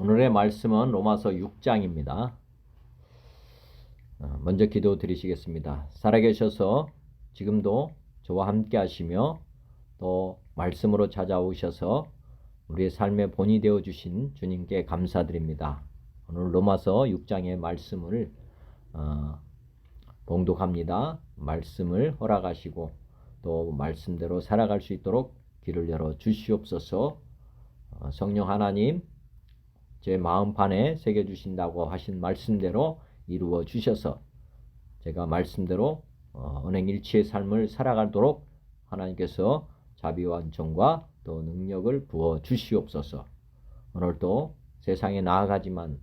오늘의 말씀은 로마서 6장입니다. 먼저 기도 드리시겠습니다. 살아계셔서 지금도 저와 함께 하시며 또 말씀으로 찾아오셔서 우리의 삶의 본이 되어주신 주님께 감사드립니다. 오늘 로마서 6장의 말씀을 봉독합니다. 말씀을 허락하시고 또 말씀대로 살아갈 수 있도록 길을 열어 주시옵소서. 성령 하나님, 제 마음판에 새겨주신다고 하신 말씀대로 이루어 주셔서 제가 말씀대로 언행일치의 삶을 살아가도록 하나님께서 자비와 은총과 또 능력을 부어 주시옵소서. 오늘도 세상에 나아가지만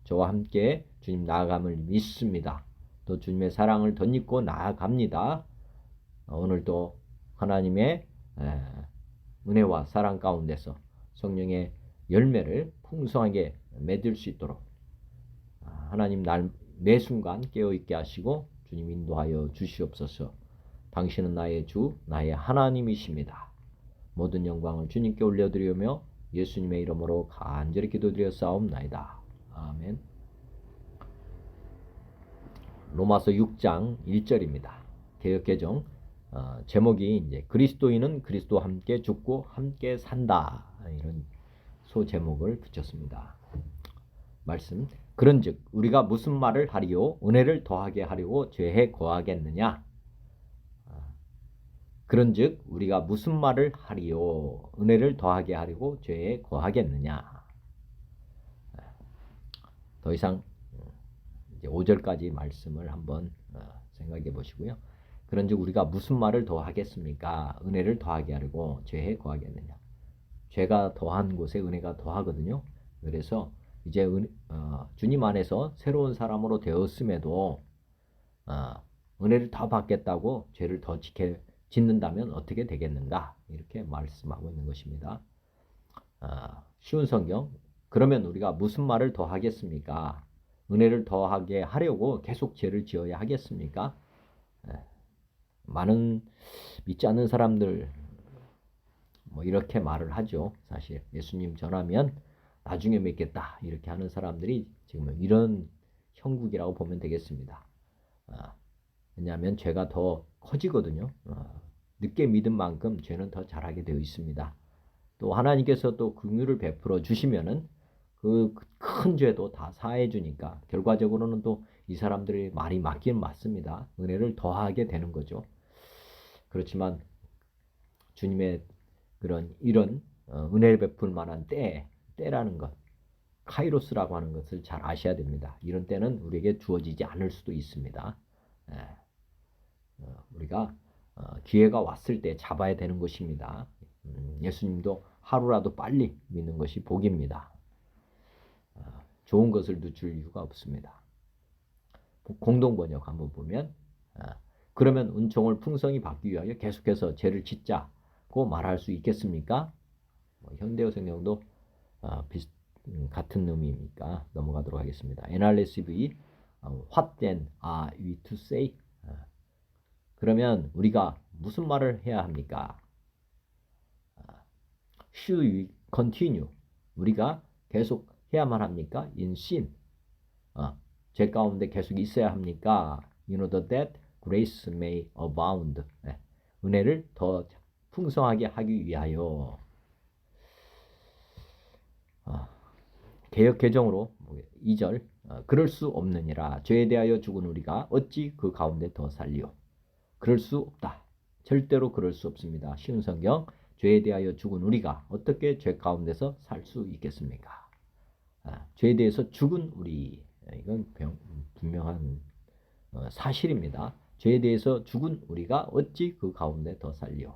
저와 함께 주님 나아감을 믿습니다. 또 주님의 사랑을 덧입고 나아갑니다. 오늘도 하나님의 은혜와 사랑 가운데서 성령의 열매를 풍성하게 맺을 수 있도록 하나님 날 매 순간 깨어있게 하시고 주님 인도하여 주시옵소서. 당신은 나의 주, 나의 하나님이십니다. 모든 영광을 주님께 올려드리며 예수님의 이름으로 간절히 기도드렸사옵나이다. 아멘. 로마서 6장 1절입니다. 개역개정 제목이 이제 그리스도인은 그리스도와 함께 죽고 함께 산다, 이런 소제목을 붙였습니다. 말씀. 그런즉 우리가 무슨 말을 하리요? 은혜를 더하게 하려고 죄에 거하겠느냐? 그런즉 우리가 무슨 말을 하리요? 은혜를 더하게 하려고 죄에 거하겠느냐? 더 이상 이제 5절까지 말씀을 한번 생각해 보시고요. 그런즉 우리가 무슨 말을 더 하겠습니까? 은혜를 더하게 하려고 죄에 거하겠느냐? 죄가 더한 곳에 은혜가 더하거든요. 그래서 이제 주님 안에서 새로운 사람으로 되었음에도 은혜를 더 받겠다고 죄를 더 짓는다면 어떻게 되겠는가? 이렇게 말씀하고 있는 것입니다. 쉬운 성경. 그러면 우리가 무슨 말을 더 하겠습니까? 은혜를 더하게 하려고 계속 죄를 지어야 하겠습니까? 많은 믿지 않는 사람들 이렇게 말을 하죠. 사실 예수님 전하면 나중에 믿겠다 이렇게 하는 사람들이 지금 이런 형국이라고 보면 되겠습니다. 왜냐하면 죄가 더 커지거든요. 늦게 믿은 만큼 죄는 더 잘하게 되어 있습니다. 또 하나님께서 또 긍휼을 베풀어 주시면은 그 큰 죄도 다 사해 주니까 결과적으로는 또 이 사람들의 말이 맞긴 맞습니다. 은혜를 더하게 되는 거죠. 그렇지만 주님의 이런 은혜를 베풀 만한 때라는 것, 카이로스라고 하는 것을 잘 아셔야 됩니다. 이런 때는 우리에게 주어지지 않을 수도 있습니다. 우리가 기회가 왔을 때 잡아야 되는 것입니다. 예수님도 하루라도 빨리 믿는 것이 복입니다. 좋은 것을 늦출 이유가 없습니다. 공동번역 한번 보면 그러면 은총을 풍성히 받기 위하여 계속해서 죄를 짓자고 말할 수 있겠습니까? 현대어 성경도 같은 의미니까 넘어가도록 하겠습니다. NRSV What then are we to say? 그러면 우리가 무슨 말을 해야 합니까? Should we continue? 우리가 계속 해야만 합니까? In sin. 죄 가운데 계속 있어야 합니까? In order that grace may abound. 은혜를 더 풍성하게 하기 위하여. 개역 개정으로 2절. 그럴 수 없느니라. 죄에 대하여 죽은 우리가 어찌 그 가운데 더 살리오? 그럴 수 없다. 절대로 그럴 수 없습니다. 쉬운 성경. 죄에 대하여 죽은 우리가 어떻게 죄 가운데서 살 수 있겠습니까? 죄에 대해서 죽은 우리, 이건 분명한 사실입니다. 죄에 대해서 죽은 우리가 어찌 그 가운데 더 살리오?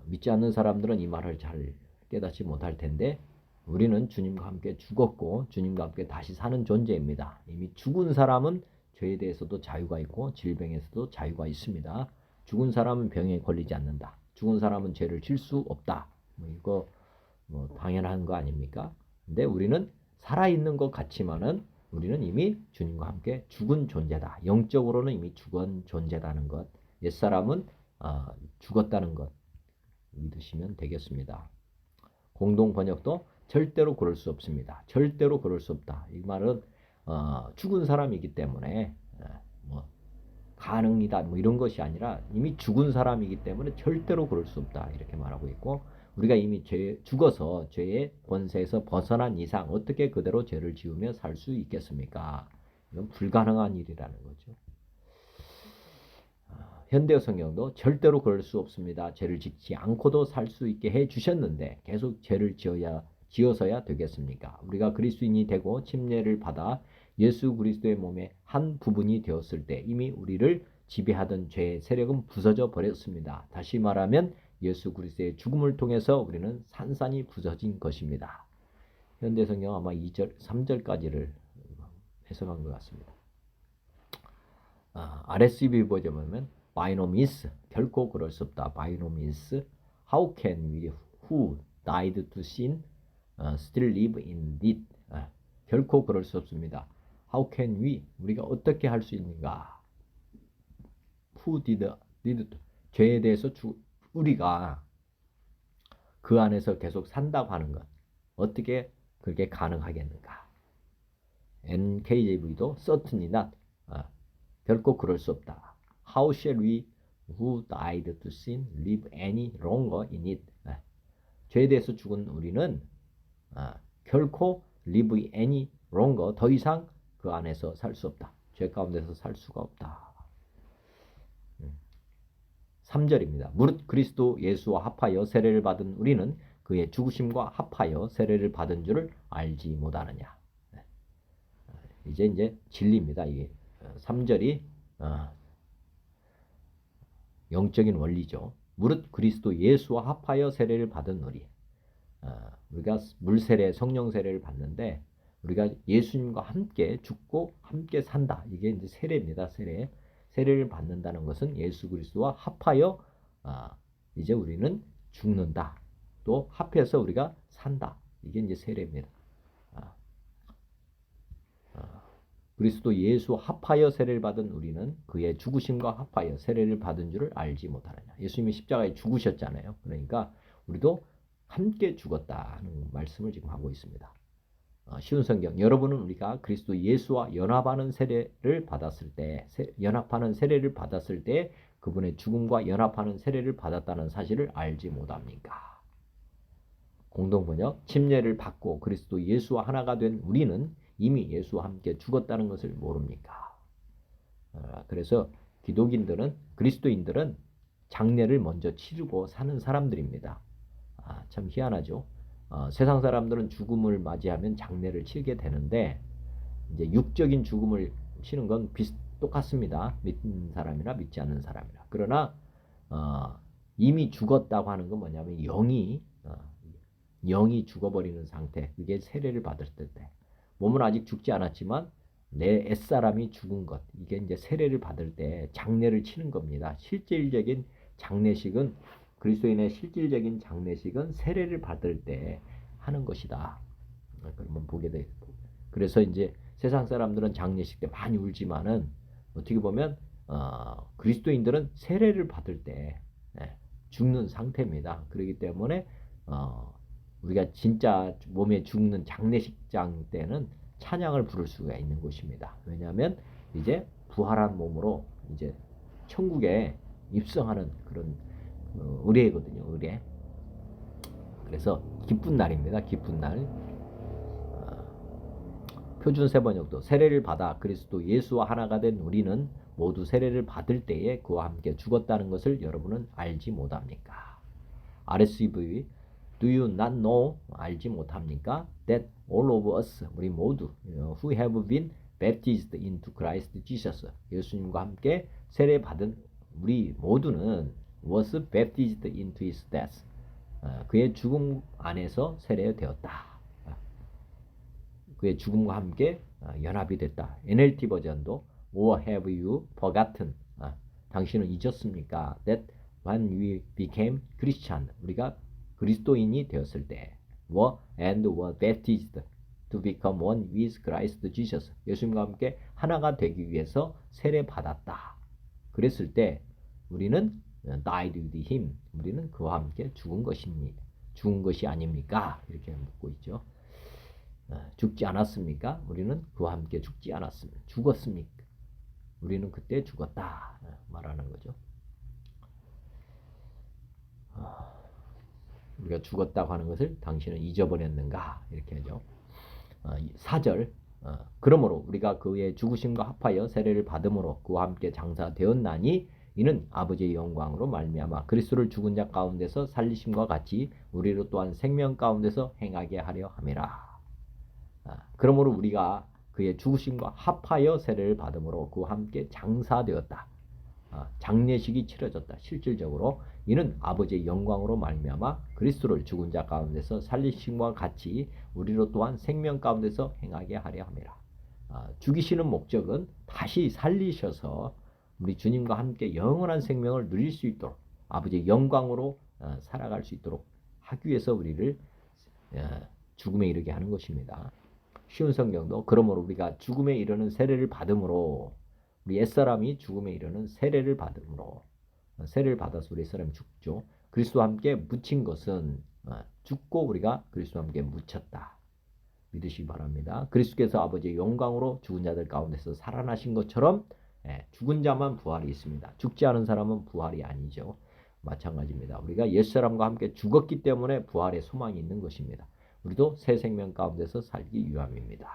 믿지 않는 사람들은 이 말을 잘 깨닫지 못할 텐데 우리는 주님과 함께 죽었고 주님과 함께 다시 사는 존재입니다. 이미 죽은 사람은 죄에 대해서도 자유가 있고 질병에서도 자유가 있습니다. 죽은 사람은 병에 걸리지 않는다. 죽은 사람은 죄를 질 수 없다. 이거 당연한 거 아닙니까? 근데 우리는 살아있는 것 같지만은 우리는 이미 주님과 함께 죽은 존재다. 영적으로는 이미 죽은 존재라는 것. 옛사람은 죽었다는 것 믿으시면 되겠습니다. 공동 번역도 절대로 그럴 수 없습니다. 절대로 그럴 수 없다. 이 말은 죽은 사람이기 때문에 뭐 가능이다 뭐 이런 것이 아니라 이미 죽은 사람이기 때문에 절대로 그럴 수 없다 이렇게 말하고 있고, 우리가 이미 죽어서 죄의 권세에서 벗어난 이상 어떻게 그대로 죄를 지으며 살 수 있겠습니까? 이건 불가능한 일이라는 거죠. 현대 성경도 절대로 그럴 수 없습니다. 죄를 짓지 않고도 살 수 있게 해 주셨는데 계속 죄를 지어서야 되겠습니까? 우리가 그리스도인이 되고 침례를 받아 예수 그리스도의 몸의 한 부분이 되었을 때 이미 우리를 지배하던 죄의 세력은 부서져 버렸습니다. 다시 말하면 예수 그리스도의 죽음을 통해서 우리는 산산이 부서진 것입니다. 현대 성경 아마 2절, 3절까지를 해석한 것 같습니다. RSV 버전 보면 by no means, 결코 그럴 수 없다. by no means, how can we who died to sin still live in it? 결코 그럴 수 없습니다. how can we, 우리가 어떻게 할 수 있는가? who did 죄에 대해서 우리가 그 안에서 계속 산다고 하는 것, 어떻게 그게 가능하겠는가? NKJV도 certainly not, 결코 그럴 수 없다. How shall we who died to sin live any longer in it? 죄에 대해서 죽은 우리는 결코 live any longer, 더 이상 그 안에서 살 수 없다. 죄 가운데서 살 수가 없다. 3절입니다. 무릇 그리스도 예수와 합하여 세례를 받은 우리는 그의 죽으심과 합하여 세례를 받은 줄을 알지 못하느냐. 이제 진리입니다. 이게 3절이 영적인 원리죠. 무릇 그리스도 예수와 합하여 세례를 받은 우리가 물세례, 성령세례를 받는데 우리가 예수님과 함께 죽고 함께 산다. 이게 이제 세례입니다. 세례를 받는다는 것은 예수 그리스도와 합하여 이제 우리는 죽는다. 또 합해서 우리가 산다. 이게 이제 세례입니다. 그리스도 예수 합하여 세례를 받은 우리는 그의 죽으심과 합하여 세례를 받은 줄을 알지 못하느냐. 예수님이 십자가에 죽으셨잖아요. 그러니까 우리도 함께 죽었다는 말씀을 지금 하고 있습니다. 쉬운 성경, 여러분은 우리가 그리스도 예수와 연합하는 세례를 받았을 때, 그분의 죽음과 연합하는 세례를 받았다는 사실을 알지 못합니까? 공동번역, 침례를 받고 그리스도 예수와 하나가 된 우리는 이미 예수와 함께 죽었다는 것을 모릅니까? 그래서 그리스도인들은 장례를 먼저 치르고 사는 사람들입니다. 참 희한하죠. 세상 사람들은 죽음을 맞이하면 장례를 치르게 되는데 이제 육적인 죽음을 치는 건 똑같습니다. 믿는 사람이나 믿지 않는 사람이나. 그러나 이미 죽었다고 하는 건 뭐냐면 영이 죽어버리는 상태. 그게 세례를 받을 때. 몸은 아직 죽지 않았지만 내 옛사람이 죽은 것. 이게 이제 세례를 받을 때 장례를 치는 겁니다. 실질적인 장례식은, 그리스도인의 실질적인 장례식은 세례를 받을 때 하는 것이다. 그러면 보게 돼. 그래서 이제 세상 사람들은 장례식 때 많이 울지만은 어떻게 보면 그리스도인들은 세례를 받을 때 죽는 상태입니다. 그렇기 때문에 우리가 진짜 몸에 죽는 장례식장 때는 찬양을 부를 수가 있는 것입니다. 왜냐하면 이제 부활한 몸으로 이제 천국에 입성하는 그런 의례거든요. 의례. 그래서 기쁜 날입니다. 기쁜 날. 표준 세번역도 세례를 받아 그리스도 예수와 하나가 된 우리는 모두 세례를 받을 때에 그와 함께 죽었다는 것을 여러분은 알지 못합니까? RSV Do you not know? 알지 못합니까? That all of us, 우리 모두 who have been baptized into Christ Jesus, 예수님과 함께 세례 받은 우리 모두는 was baptized into his death, 그의 죽음 안에서 세례되었다. 그의 죽음과 함께 연합이 됐다. NLT 버전도 Or have you forgotten? 당신은 잊었습니까? That when we became Christian, 우리가 그리스도인이 되었을 때 and were baptized to become one with Christ Jesus, 예수님과 함께 하나가 되기 위해서 세례 받았다. 그랬을 때 우리는 died with him, 우리는 그와 함께 죽은 것입니다. 죽은 것이 아닙니까? 이렇게 묻고 있죠. 죽지 않았습니까? 우리는 그와 함께 죽지 않았습니다. 죽었습니까? 우리는 그때 죽었다 말하는 거죠. 우리가 죽었다고 하는 것을 당신은 잊어버렸는가? 이렇게 하죠. 4절 그러므로 우리가 그의 죽으심과 합하여 세례를 받음으로 그와 함께 장사되었나니 이는 아버지의 영광으로 말미암아 그리스도를 죽은 자 가운데서 살리심과 같이 우리로 또한 생명 가운데서 행하게 하려 함이라. 그러므로 우리가 그의 죽으심과 합하여 세례를 받음으로 그와 함께 장사되었다. 장례식이 치러졌다. 실질적으로 이는 아버지의 영광으로 말미암아 그리스도를 죽은 자 가운데서 살리심과 같이 우리로 또한 생명 가운데서 행하게 하려 함이라. 죽이시는 목적은 다시 살리셔서 우리 주님과 함께 영원한 생명을 누릴 수 있도록 아버지의 영광으로 살아갈 수 있도록 하기 위해서 우리를 죽음에 이르게 하는 것입니다. 쉬운 성경도 그러므로 우리가 죽음에 이르는 세례를 받음으로 우리 옛사람이 죽음에 이르는 세례를 받음으로 세례를 받아서 우리 옛사람이 죽죠. 그리스도와 함께 묻힌 것은 죽고 우리가 그리스도와 함께 묻혔다. 믿으시기 바랍니다. 그리스도께서 아버지의 영광으로 죽은 자들 가운데서 살아나신 것처럼 죽은 자만 부활이 있습니다. 죽지 않은 사람은 부활이 아니죠. 마찬가지입니다. 우리가 옛사람과 함께 죽었기 때문에 부활의 소망이 있는 것입니다. 우리도 새 생명 가운데서 살기 위함입니다.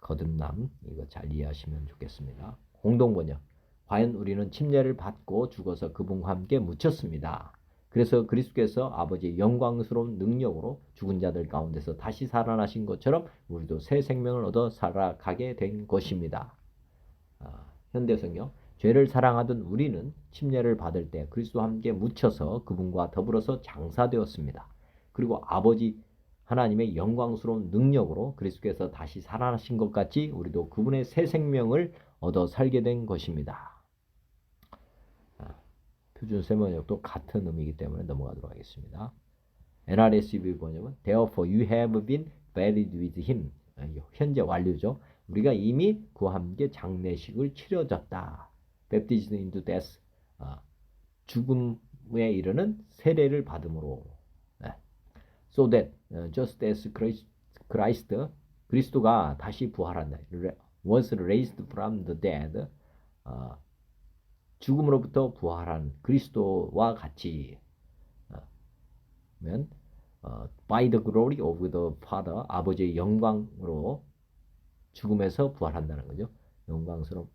거듭남 이거 잘 이해하시면 좋겠습니다. 공동번역 과연 우리는 침례를 받고 죽어서 그분과 함께 묻혔습니다. 그래서 그리스도께서 아버지의 영광스러운 능력으로 죽은 자들 가운데서 다시 살아나신 것처럼 우리도 새 생명을 얻어 살아가게 된 것입니다. 현대성경 죄를 사랑하던 우리는 침례를 받을 때 그리스도와 함께 묻혀서 그분과 더불어서 장사되었습니다. 그리고 아버지 하나님의 영광스러운 능력으로 그리스도께서 다시 살아나신 것 같이 우리도 그분의 새 생명을 얻어 살게 된 것입니다. 표준 세번역도 같은 의미이기 때문에 넘어가도록 하겠습니다. NRSV 번역은 Therefore you have been buried with him. 현재 완료죠. 우리가 이미 그와 함께 장례식을 치러졌다. Baptized into death. 죽음에 이르는 세례를 받음으로. So that just as Christ 그리스도가 다시 부활한다. Was raised from the dead. 죽음으로부터 부활한 그리스도와 같이 by the glory of the Father 아버지의 영광으로 죽음에서 부활한다는 거죠. 영광스러운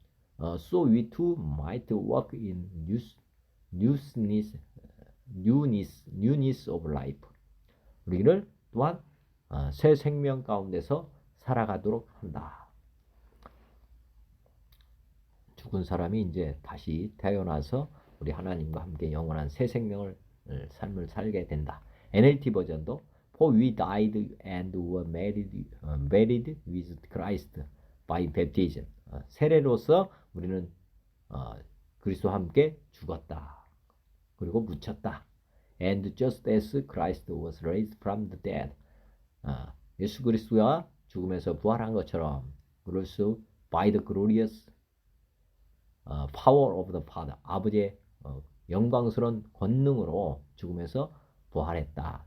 so we too might walk in newness of life. 우리를 또한 새 생명 가운데서 살아가도록 한다. 죽은 사람이 이제 다시 태어나서 우리 하나님과 함께 영원한 새 생명을 삶을 살게 된다. NLT 버전도 For we died and were buried with Christ by baptism. 세례로서 우리는 그리스도와 함께 죽었다. 그리고 묻혔다. And just as Christ was raised from the dead. 예수 그리스도가 죽음에서 부활한 것처럼 그리스도 by the glorious power of the Father, 아버지의 영광스러운 권능으로 죽음에서 부활했다.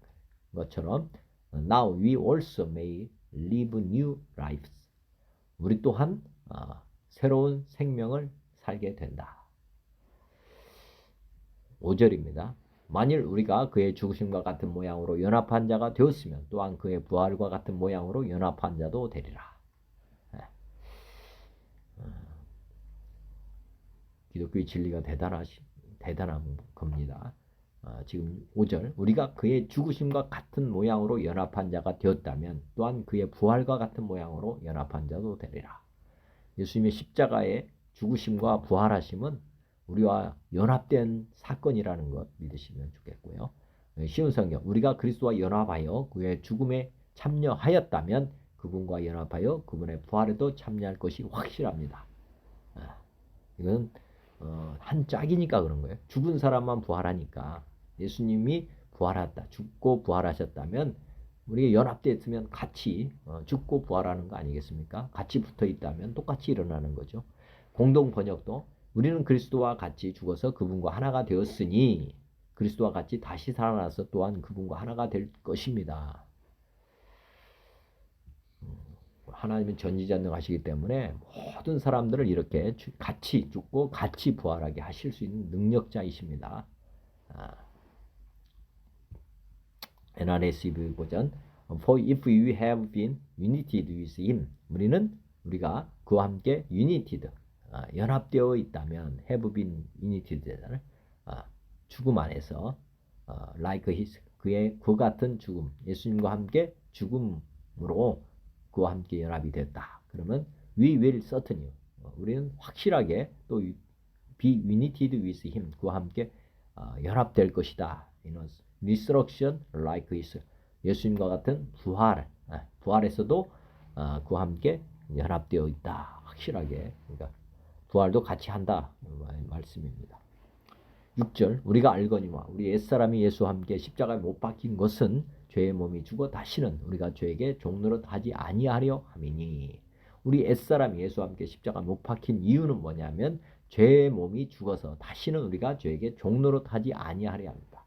것처럼 now we also may live new lives. 우리 또한 새로운 생명을 살게 된다. 5절입니다. 만일 우리가 그의 죽으심과 같은 모양으로 연합한 자가 되었으면 또한 그의 부활과 같은 모양으로 연합한 자도 되리라. 기독교의 진리가 대단한 겁니다. 지금 5절 우리가 그의 죽으심과 같은 모양으로 연합한 자가 되었다면 또한 그의 부활과 같은 모양으로 연합한 자도 되리라. 예수님의 십자가의 죽으심과 부활하심은 우리와 연합된 사건이라는 것 믿으시면 좋겠고요. 쉬운 성경 우리가 그리스도와 연합하여 그의 죽음에 참여하였다면 그분과 연합하여 그분의 부활에도 참여할 것이 확실합니다. 이건 한 짝이니까 그런 거예요. 죽은 사람만 부활하니까 예수님이 부활했다. 죽고 부활하셨다면 우리가 연합되어 있으면 같이 죽고 부활하는 거 아니겠습니까? 같이 붙어 있다면 똑같이 일어나는 거죠. 공동 번역도 우리는 그리스도와 같이 죽어서 그분과 하나가 되었으니 그리스도와 같이 다시 살아나서 또한 그분과 하나가 될 것입니다. 하나님은 전지전능하시기 때문에 모든 사람들을 이렇게 같이 죽고 같이 부활하게 하실 수 있는 능력자이십니다. NRSV 버전 For if we have been united with him 우리가 그와 함께 united 연합되어 있다면 have been united 죽음 안에서 like his 그 같은 죽음 예수님과 함께 죽음으로 그와 함께 연합이 됐다. 그러면 we will certainly 우리는 확실하게 또 be united with him 그와 함께 연합될 것이다. resurrection like his 예수님과 같은 부활에서도 그와 함께 연합되어 있다. 확실하게 그러니까 부활도 같이 한다. 말씀입니다. 6절 우리가 알거니와 우리 옛사람이 예수와 함께 십자가에 못 박힌 것은 죄의 몸이 죽어 다시는 우리가 죄에게 종노릇하지 아니하려 함이니 우리 옛사람이 예수와 함께 십자가에 못 박힌 이유는 뭐냐면 죄의 몸이 죽어서 다시는 우리가 죄에게 종노릇하지 아니하려 합니다.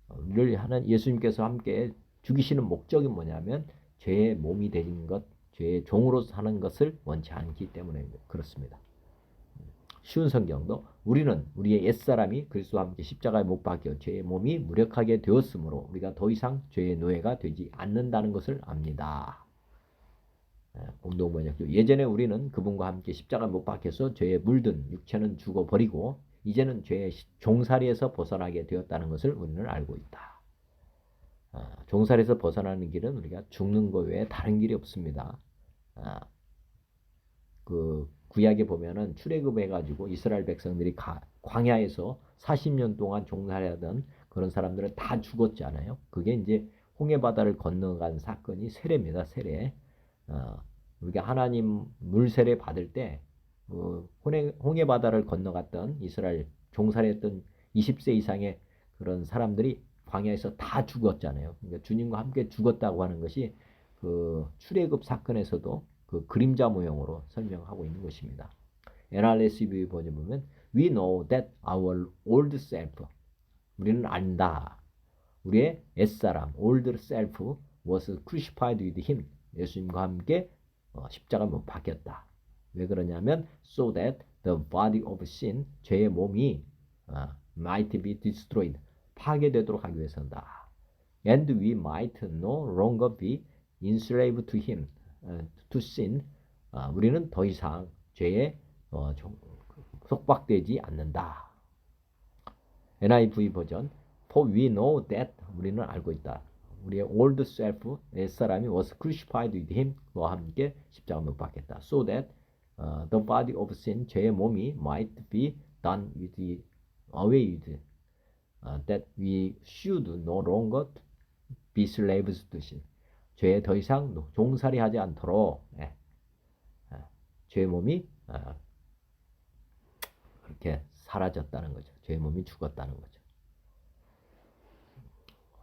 우리를 하는 예수님께서 함께 죽이시는 목적이 뭐냐면 죄의 몸이 되는 것, 죄의 종으로 사는 것을 원치 않기 때문에 그렇습니다. 쉬운 성경도 우리는 우리의 옛사람이 그리스도와 함께 십자가에 못 박혀 죄의 몸이 무력하게 되었으므로 우리가 더 이상 죄의 노예가 되지 않는다는 것을 압니다. 공동번역 예전에 우리는 그분과 함께 십자가에 못 박혀서 죄에 물든 육체는 죽어버리고 이제는 죄의 종살이에서 벗어나게 되었다는 것을 우리는 알고 있다. 종살이에서 벗어나는 길은 우리가 죽는 것 외에 다른 길이 없습니다. 그 구약에 보면은 출애굽해가지고 이스라엘 백성들이 광야에서 40년 동안 종살이하던 그런 사람들은 다 죽었잖아요. 그게 이제 홍해바다를 건너간 사건이 세례입니다. 세례. 우리가 하나님 물세례 받을 때 홍해바다를 건너갔던 이스라엘 종살이했던 20세 이상의 그런 사람들이 광야에서 다 죽었잖아요. 그러니까 주님과 함께 죽었다고 하는 것이 그 출애굽 사건에서도 그 그림자 모형으로 설명하고 있는 것입니다. NRSV 버전 보면 We know that our old self 우리는 안다. 우리의 옛사람 old self was crucified with him 예수님과 함께 십자가 못 박혔다. 왜 그러냐면 so that the body of sin 죄의 몸이 might be destroyed 파괴되도록 하기 위해서다. And we might no longer be enslaved to him to sin 우리는 더 이상 죄에 속박되지 않는다. NIV 버전 For we know that 우리는 알고 있다. 우리의 old self 옛사람이 was crucified with him 그와 함께 십자가 못 박혔다. So that the body of sin 죄의 몸이 might be done with away with that we should no longer be slaves to sin 죄에 더 이상 종살이하지 않도록 죄의 몸이 그렇게 사라졌다는 거죠. 죄의 몸이 죽었다는 거죠.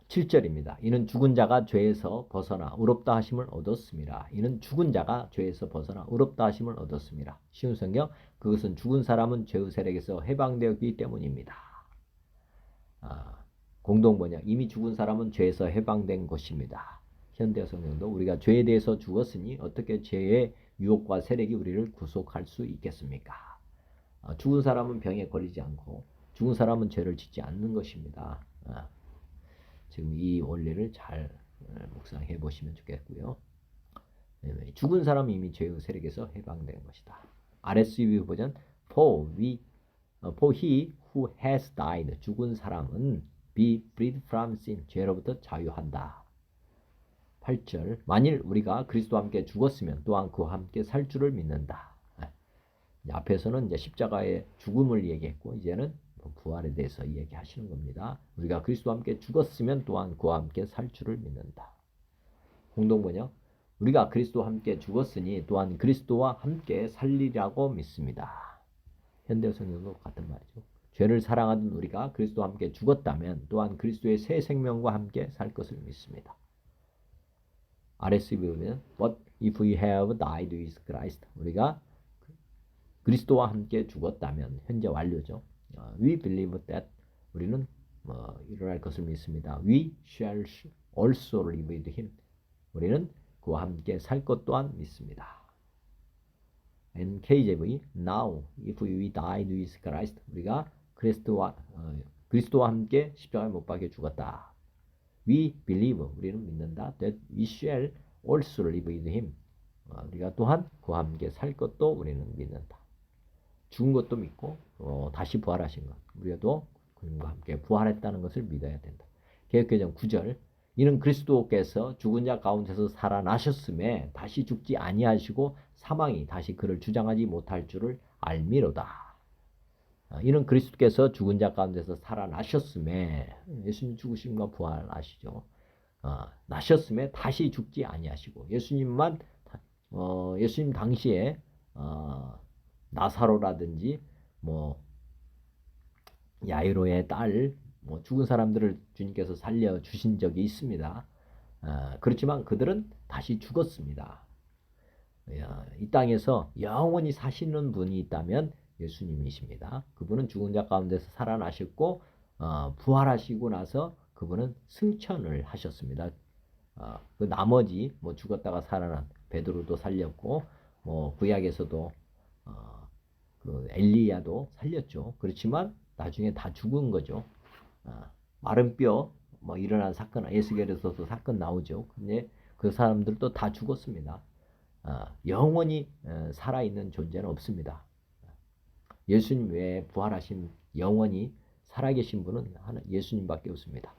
7절입니다. 이는 죽은 자가 죄에서 벗어나 의롭다 하심을 얻었습니다. 이는 죽은 자가 죄에서 벗어나 의롭다 하심을 얻었습니다. 쉬운 성경 그것은 죽은 사람은 죄의 세력에서 해방되었기 때문입니다. 공동번역 이미 죽은 사람은 죄에서 해방된 것입니다. 현대 성경도 우리가 죄에 대해서 죽었으니 어떻게 죄의 유혹과 세력이 우리를 구속할 수 있겠습니까? 죽은 사람은 병에 걸리지 않고 죽은 사람은 죄를 짓지 않는 것입니다. 지금 이 원리를 잘 묵상해 보시면 좋겠고요. 죽은 사람은 이미 죄의 세력에서 해방된 것이다. RSV 버전 For he who has died 죽은 사람은 be freed from sin 죄로부터 자유한다. 8절 만일 우리가 그리스도와 함께 죽었으면 또한 그와 함께 살 줄을 믿는다. 앞에서는 이제 십자가의 죽음을 얘기했고 이제는 부활에 대해서 얘기하시는 겁니다. 우리가 그리스도와 함께 죽었으면 또한 그와 함께 살 줄을 믿는다. 공동번역 우리가 그리스도와 함께 죽었으니 또한 그리스도와 함께 살리라고 믿습니다. 현대 성경도 같은 말이죠. 죄를 사랑하던 우리가 그리스도와 함께 죽었다면 또한 그리스도의 새 생명과 함께 살 것을 믿습니다. RSV 보면 But if we have died with Christ 우리가 그리스도와 함께 죽었다면 현재 완료죠. We believe that 우리는 일어날 것을 믿습니다. We shall also live with him. 우리는 그와 함께 살 것 또한 믿습니다. NKJV Now if we died with Christ 우리가 그리스도와 함께 십자가에 못 박혀 죽었다. We believe 우리는 믿는다. That we shall also live with him. 우리가 또한 그와 함께 살 것도 우리는 믿는다. 죽은 것도 믿고 다시 부활하신 것. 우리도 그분과 함께 부활했다는 것을 믿어야 된다. 개역개정 9절 이는 그리스도께서 죽은 자 가운데서 살아나셨음에 다시 죽지 아니하시고 사망이 다시 그를 주장하지 못할 줄을 알미로다. 이는 그리스도께서 죽은 자 가운데서 살아나셨음에 예수님 죽으심과 부활 아시죠? 나셨음에 다시 죽지 아니하시고 예수님만 예수님 당시에 나사로라든지 뭐 야이로의 딸 죽은 사람들을 주님께서 살려 주신 적이 있습니다. 그렇지만 그들은 다시 죽었습니다. 이 땅에서 영원히 사시는 분이 있다면 예수님이십니다. 그분은 죽은 자 가운데서 살아나셨고 부활하시고 나서 그분은 승천을 하셨습니다. 그 나머지 죽었다가 살아난 베드로도 살렸고 구약에서도 그 엘리야도 살렸죠. 그렇지만 나중에 다 죽은 거죠. 마른 뼈 일어난 사건 에스겔에서도 사건 나오죠. 근데 그 사람들도 다 죽었습니다. 영원히 살아있는 존재는 없습니다. 예수님 외에 부활하신 영원히 살아계신 분은 예수님밖에 없습니다.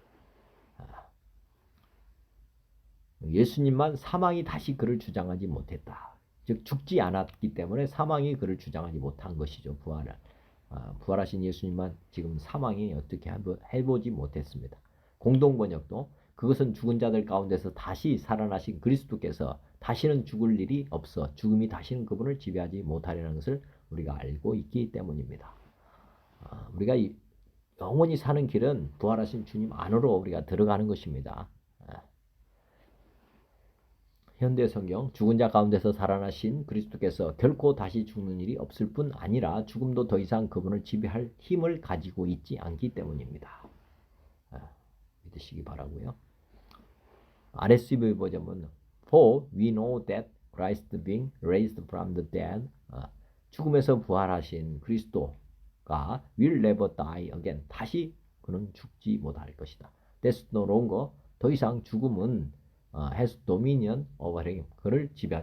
예수님만 사망이 다시 그를 주장하지 못했다. 즉 죽지 않았기 때문에 사망이 그를 주장하지 못한 것이죠. 부활하신 예수님만 지금 사망이 어떻게 해보지 못했습니다. 공동번역도 그것은 죽은 자들 가운데서 다시 살아나신 그리스도께서 다시는 죽을 일이 없어 죽음이 다시는 그분을 지배하지 못하려는 것을 우리가 알고 있기 때문입니다. 우리가 영원히 사는 길은 부활하신 주님 안으로 우리가 들어가는 것입니다. 현대 성경 죽은 자 가운데서 살아나신 그리스도께서 결코 다시 죽는 일이 없을 뿐 아니라 죽음도 더 이상 그분을 지배할 힘을 가지고 있지 않기 때문입니다. 믿으시기 바라고요. RSV 버전은 For we know that Christ being raised from the dead 죽음에서 부활하신 그리스도가 will never die again 다시 그는 죽지 못할 것이다. That's no longer 더 이상 죽음은 has dominion over him. 그를 지배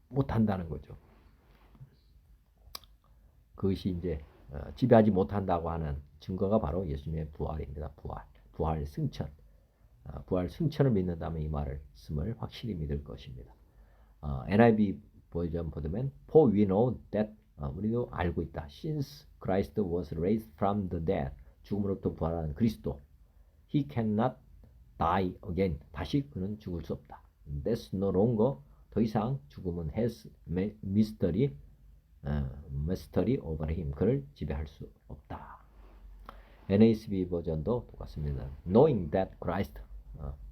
못한다는 거죠. 그것이 이제 지배하지 못한다고 하는 증거가 바로 예수님의 부활입니다. 부활 승천. 부활 승천을 믿는다면 이 말씀을 확실히 믿을 것입니다. NIV 버전 보면 For we know that 우리도 알고 있다. Since Christ was raised from the dead 죽음으로부터 부활한 그리스도 He cannot die again. 다시 그는 죽을 수 없다. That's no longer. 더 이상 죽음은 has mystery over him. 그를 지배할 수 없다. NASB 버전도 똑같습니다. Knowing that Christ.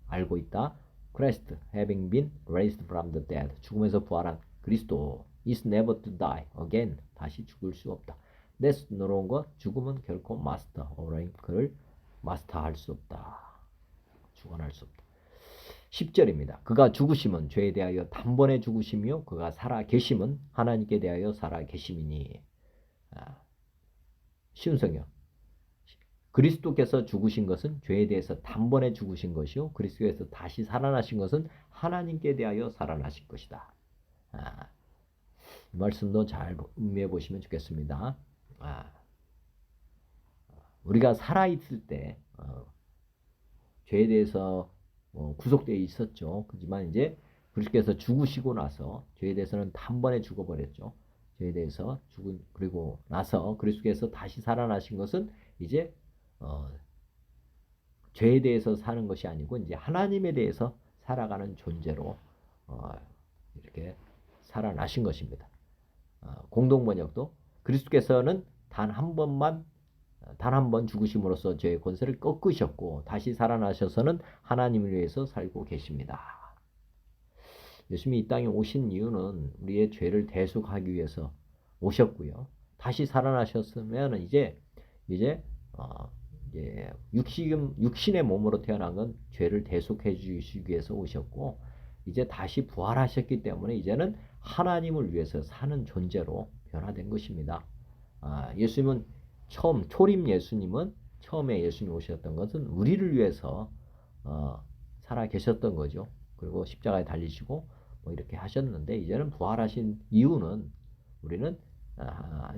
알고 있다. Christ having been raised from the dead. 죽음에서 부활한 그리스도 is never to die again. 다시 죽을 수 없다. That's no longer. 죽음은 결코 master over him. 그를 마스터할 수 없다. 주관할 수 없다. 10절입니다. 그가 죽으심은 죄에 대하여 단번에 죽으심이요 그가 살아 계심은 하나님께 대하여 살아 계심이니. 쉬운 성경. 그리스도께서 죽으신 것은 죄에 대해서 단번에 죽으신 것이요 그리스도께서 다시 살아나신 것은 하나님께 대하여 살아나신 것이다. 이 말씀도 잘 음미해 보시면 좋겠습니다. 우리가 살아있을 때 죄에 대해서 구속되어 있었죠. 그렇지만 이제 그리스도께서 죽으시고 나서 죄에 대해서는 단번에 죽어버렸죠. 죄에 대해서 그리고 나서 그리스도께서 다시 살아나신 것은 이제 죄에 대해서 사는 것이 아니고 이제 하나님에 대해서 살아가는 존재로 이렇게 살아나신 것입니다. 공동번역도 그리스도께서는 단 한 번 죽으심으로써 죄의 권세를 꺾으셨고 다시 살아나셔서는 하나님을 위해서 살고 계십니다. 예수님이 이 땅에 오신 이유는 우리의 죄를 대속하기 위해서 오셨고요. 다시 살아나셨으면 이제 이제 육신의 몸으로 태어난 건 죄를 대속해 주시기 위해서 오셨고 이제 다시 부활하셨기 때문에 이제는 하나님을 위해서 사는 존재로 변화된 것입니다. 예수님은 초림 예수님은 처음에 예수님 오셨던 것은 우리를 위해서 살아 계셨던 거죠. 그리고 십자가에 달리시고 뭐 이렇게 하셨는데 이제는 부활하신 이유는 우리는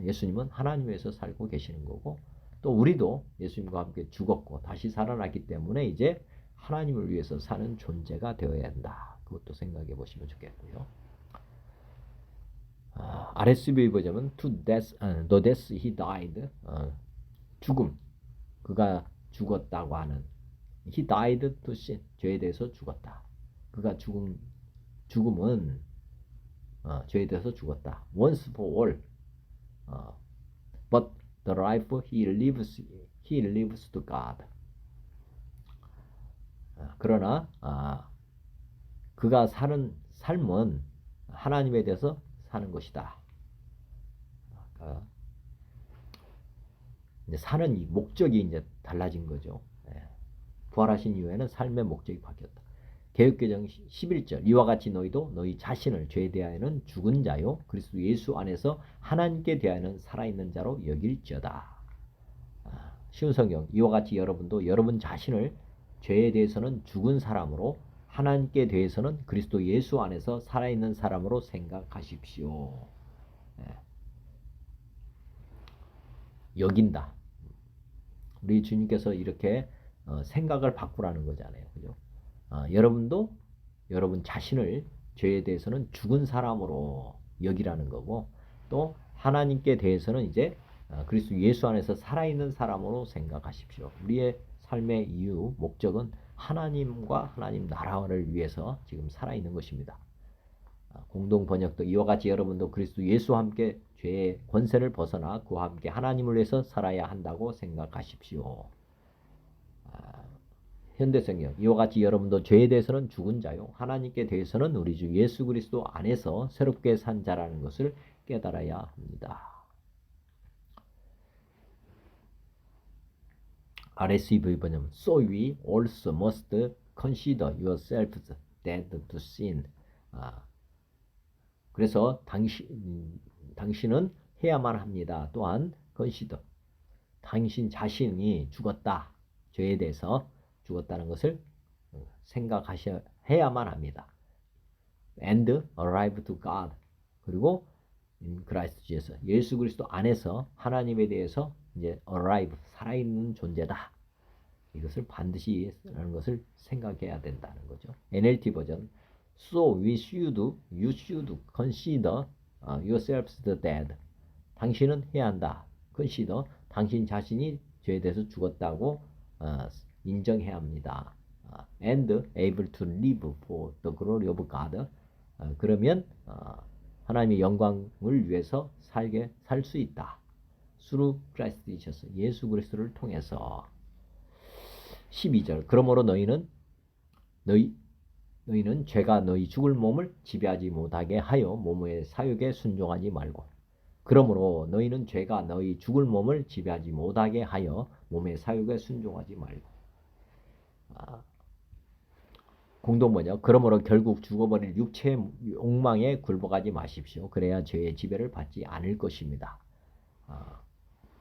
예수님은 하나님 위해서 살고 계시는 거고 또 우리도 예수님과 함께 죽었고 다시 살아났기 때문에 이제 하나님을 위해서 사는 존재가 되어야 한다. 그것도 생각해 보시면 좋겠고요. RSV 버전은 to death, the death he died, 죽음, 그가 죽었다고 하는 he died to sin, 죄에 대해서 죽었다. 그가 죽음은 죄에 대해서 죽었다. once for all, but the life he lives to God. 그러나 그가 사는 삶은 하나님에 대해서 사는 것이다. 이제 사는 이 목적이 이제 달라진 거죠. 부활하신 이후에는 삶의 목적이 바뀌었다. 개역개정 11절 이와 같이 너희도 너희 자신을 죄에 대하여는 죽은 자요 그리스도 예수 안에서 하나님께 대하여는 살아있는 자로 여길지어다. 쉬운 성경 이와 같이 여러분도 여러분 자신을 죄에 대해서는 죽은 사람으로 하나님께 대해서는 그리스도 예수 안에서 살아있는 사람으로 생각하십시오. 여긴다. 우리 주님께서 이렇게 생각을 바꾸라는 거잖아요. 그죠? 여러분도 여러분 자신을 죄에 대해서는 죽은 사람으로 여기라는 거고 또 하나님께 대해서는 이제 그리스도 예수 안에서 살아있는 사람으로 생각하십시오. 우리의 삶의 이유, 목적은 하나님과 하나님 나라를 위해서 지금 살아있는 것입니다. 공동 번역도 이와 같이 여러분도 그리스도 예수와 함께 죄의 권세를 벗어나 그와 함께 하나님을 위해서 살아야 한다고 생각하십시오. 현대성경 이와 같이 여러분도 죄에 대해서는 죽은 자요 하나님께 대해서는 우리 주 예수 그리스도 안에서 새롭게 산 자라는 것을 깨달아야 합니다. RSV 번역 So we also must consider yourselves dead to sin. 그래서 당신은 해야만 합니다. 또한 consider 당신 자신이 죽었다. 죄에 대해서 죽었다는 것을 해야만 합니다. And arrive to God. 그리고 in Christ Jesus. 예수 그리스도 안에서 하나님에 대해서 이제 arrive 살아있는 존재다. 이것을 반드시 라는 것을 생각해야 된다는 거죠. NLT 버전 So you should consider yourselves the dead. 당신은 해야 한다. consider 당신 자신이 죄에 대해서 죽었다고 인정해야 합니다. And able to live for the glory of God. 그러면 하나님의 영광을 위해서 살 수 있다. through Christ Jesus. 예수 그리스도를 통해서. 12절 그러므로 너희는 죄가 너희 죽을 몸을 지배하지 못하게 하여 몸의 사욕에 순종하지 말고 그러므로 너희는 죄가 너희 죽을 몸을 지배하지 못하게 하여 몸의 사욕에 순종하지 말고 공동번역 그러므로 결국 죽어버릴 육체의 욕망에 굴복하지 마십시오. 그래야 죄의 지배를 받지 않을 것입니다.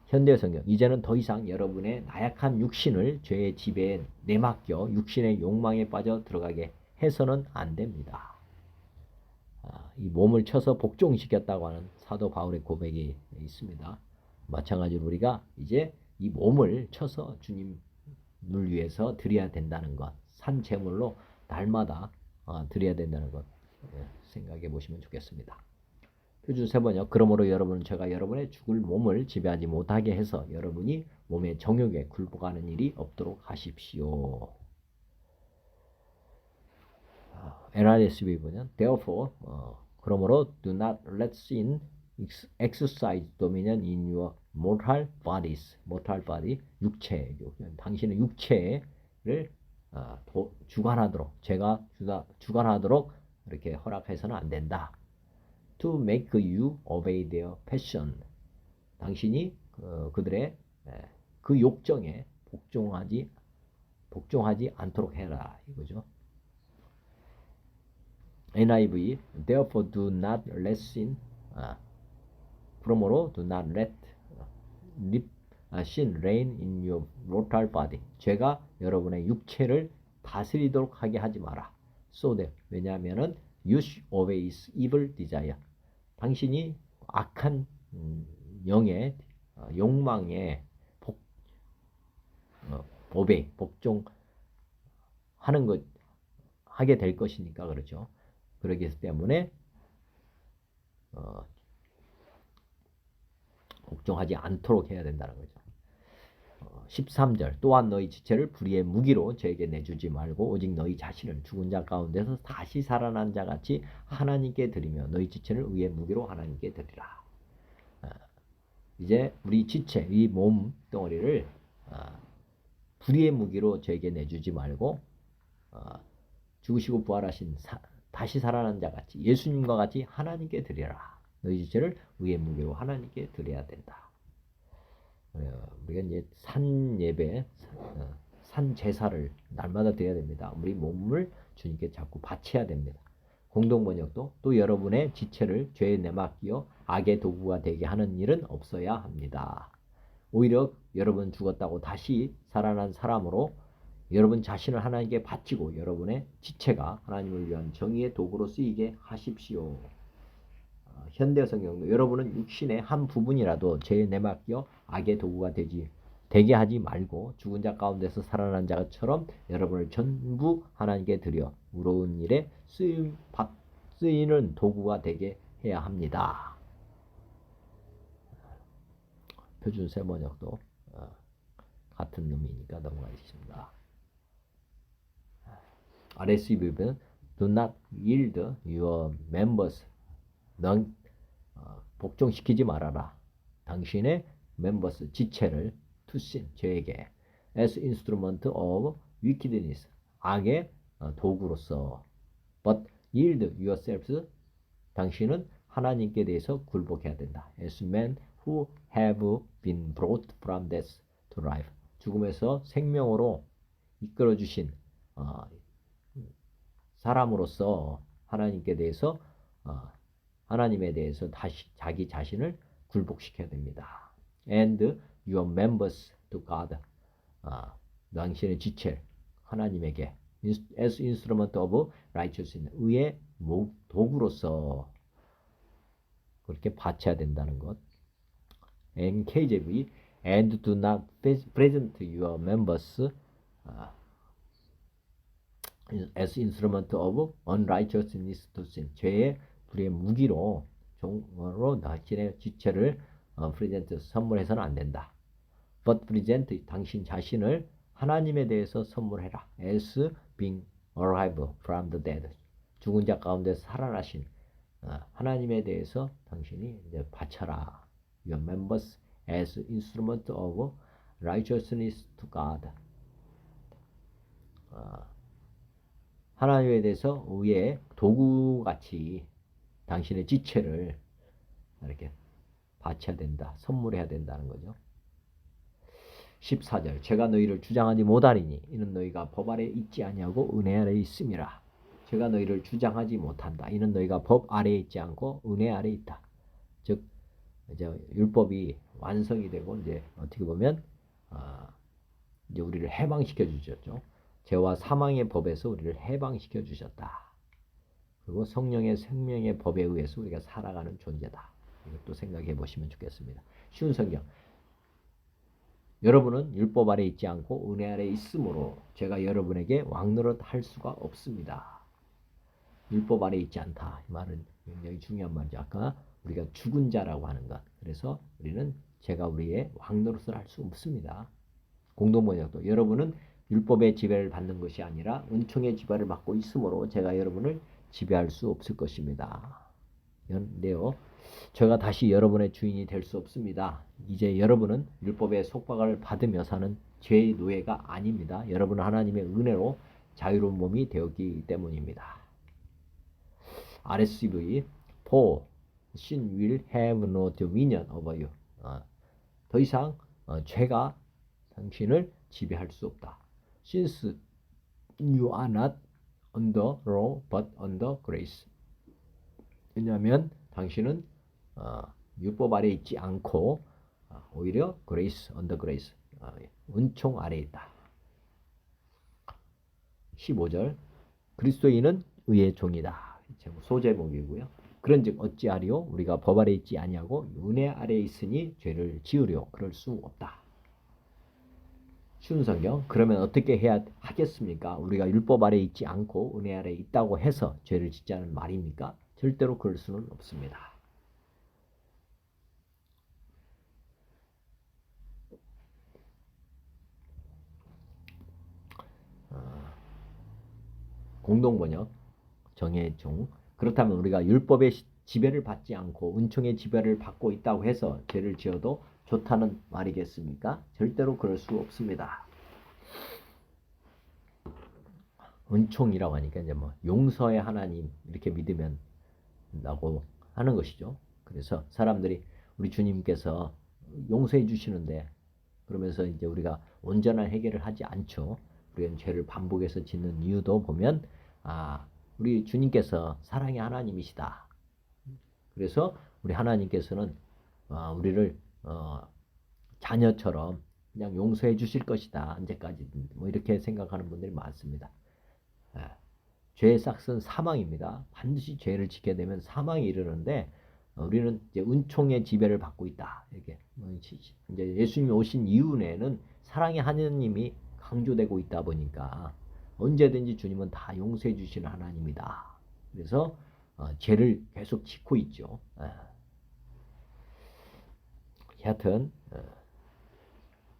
현대성경 이제는 더 이상 여러분의 나약한 육신을 죄의 지배에 내맡겨 육신의 욕망에 빠져 들어가게 해서는 안 됩니다. 이 몸을 쳐서 복종시켰다고 하는 사도 바울의 고백이 있습니다. 마찬가지로 우리가 이제 이 몸을 쳐서 주님을 위해서 드려야 된다는 것, 산 제물로 날마다 드려야 된다는 것 생각해 보시면 좋겠습니다. 표준 세번역 그러므로 여러분은 제가 여러분의 죽을 몸을 지배하지 못하게 해서 여러분이 몸의 정욕에 굴복하는 일이 없도록 하십시오. NRSV 번역 Therefore 그러므로 do not let sin exercise dominion in your mortal bodies. mortal body 육체 당신의 육체를 주관하도록 제가 주관하도록 이렇게 허락해서는 안 된다. To make you obey their passion. 당신이 그들의 그 욕정에 복종하지 않도록 해라 이거죠. NIV therefore do not let sin 그러므로 do not let sin reign in your mortal body. 죄가 여러분의 육체를 다스리도록 하게 하지 마라. So that 왜냐하면은 you obey its evil desire. 당신이 악한 영의 욕망에 복종하는 것 하게 될 것이니까 그렇죠. 그러기 때문에 복종하지 않도록 해야 된다는 거죠. 13절 또한 너희 지체를 불의의 무기로 저에게 내주지 말고 오직 너희 자신을 죽은 자 가운데서 다시 살아난 자 같이 하나님께 드리며 너희 지체를 의의 무기로 하나님께 드리라. 이제 우리 지체, 이 몸 덩어리를 불의의 무기로 저에게 내주지 말고 죽으시고 부활하신 다시 살아난 자 같이 예수님과 같이 하나님께 드리라. 너희 지체를 의의 무기로 하나님께 드려야 된다. 우리가 이제 산 예배, 산 제사를 날마다 드려야 됩니다. 우리 몸을 주님께 자꾸 바쳐야 됩니다. 공동번역도 또 여러분의 지체를 죄에 내맡기어 악의 도구가 되게 하는 일은 없어야 합니다. 오히려 여러분 죽었다고 다시 살아난 사람으로 여러분 자신을 하나님께 바치고 여러분의 지체가 하나님을 위한 정의의 도구로 쓰이게 하십시오. 현대 성경도 여러분은 육신의 한 부분이라도 죄에 내맡겨 악의 도구가 되게 하지 말고 죽은 자 가운데서 살아난 자처럼 여러분을 전부 하나님께 드려 의로운 일에 쓰이는 도구가 되게 해야 합니다. 표준 세번역도 같은 의미니까 넘어가겠습니다. RSV는 do not yield your members 넌 복종시키지 말아라. 당신의 members 지체를 to sin 죄에게 as instrument of wickedness 악의 도구로서 but yield yourselves 당신은 하나님께 대해서 굴복해야 된다. as men who have been brought from death to life 죽음에서 생명으로 이끌어 주신 사람으로서 하나님께 대해서 하나님에 대해서 다시 자기 자신을 굴복시켜야 됩니다. And your members to God. 당신의 지체 하나님에게 as instrument of righteousness 의의 도구로서 그렇게 바쳐야 된다는 것. NKJV and do not present your members as instrument of unrighteousness to sin. 죄의 불의의 무기로 종으로 당신의 지체를 프레젠트 선물해서는 안 된다. But present 당신 자신을 하나님에 대해서 선물해라. As being alive from the dead. 죽은 자 가운데 살아나신 하나님에 대해서 당신이 이제 바쳐라. Your members as instrument of righteousness to God. 하나님에 대해서 의의 도구같이 당신의 지체를 이렇게 바쳐야 된다. 선물해야 된다는 거죠. 14절 제가 너희를 주장하지 못하리니 이는 너희가 법 아래 있지 아니하고 은혜 아래 있음이라. 제가 너희를 주장하지 못한다. 이는 너희가 법 아래에 있지 않고 은혜 아래에 있다. 즉 이제 율법이 완성이 되고 이제 어떻게 보면 이제 우리를 해방시켜 주셨죠. 죄와 사망의 법에서 우리를 해방시켜 주셨다. 그리고 성령의 생명의 법에 의해서 우리가 살아가는 존재다. 이것도 생각해 보시면 좋겠습니다. 쉬운 성경. 여러분은 율법 아래 있지 않고 은혜 아래 있으므로 제가 여러분에게 왕노릇 할 수가 없습니다. 율법 아래 있지 않다. 이 말은 굉장히 중요한 말이죠. 아까 우리가 죽은 자라고 하는 것. 그래서 우리는 제가 우리의 왕노릇을 할 수 없습니다. 공동번역도 여러분은 율법의 지배를 받는 것이 아니라 은총의 지배를 받고 있으므로 제가 여러분을 지배할 수 없을 것입니다. 근데요, 제가 다시 여러분의 주인이 될 수 없습니다. 이제 여러분은 율법의 속박을 받으며 사는 죄의 노예가 아닙니다. 여러분은 하나님의 은혜로 자유로운 몸이 되었기 때문입니다. RSV For sin will have no dominion over you. 더 이상 죄가 당신을 지배할 수 없다. Since you are not under law but under grace. 왜냐하면 당신은 율법 아래에 있지 않고 오히려 grace, under grace, 은총 아래에 있다. 15절 그리스도인은 의의 종이다. 소제목이고요. 그런즉 어찌하리요? 우리가 법 아래에 있지 아니하고 은혜 아래에 있으니 죄를 지으려 그럴 수 없다. 쉬운 성경. 그러면 어떻게 해야 하겠습니까? 우리가 율법 아래에 있지 않고 은혜 아래에 있다고 해서 죄를 짓자는 말입니까? 절대로 그럴 수는 없습니다. 공동번역 정혜종. 그렇다면 우리가 율법의 지배를 받지 않고 은총의 지배를 받고 있다고 해서 죄를 지어도 좋다는 말이겠습니까? 절대로 그럴 수 없습니다. 은총이라고 하니까 이제 뭐 용서의 하나님 이렇게 믿으면 라고 하는 것이죠. 그래서 사람들이 우리 주님께서 용서해 주시는데 그러면서 이제 우리가 온전한 해결을 하지 않죠. 우리는 죄를 반복해서 짓는 이유도 보면 우리 주님께서 사랑의 하나님이시다. 그래서 우리 하나님께서는 우리를 자녀처럼 그냥 용서해 주실 것이다. 언제까지든 뭐 이렇게 생각하는 분들이 많습니다. 죄의 싹은 사망입니다. 반드시 죄를 지게 되면 사망이 이르는데 우리는 이제 은총의 지배를 받고 있다. 이렇게 이제 예수님이 오신 이후에는 사랑의 하나님이 강조되고 있다 보니까 언제든지 주님은 다 용서해 주시는 하나님이다. 그래서 죄를 계속 짓고 있죠. 하여튼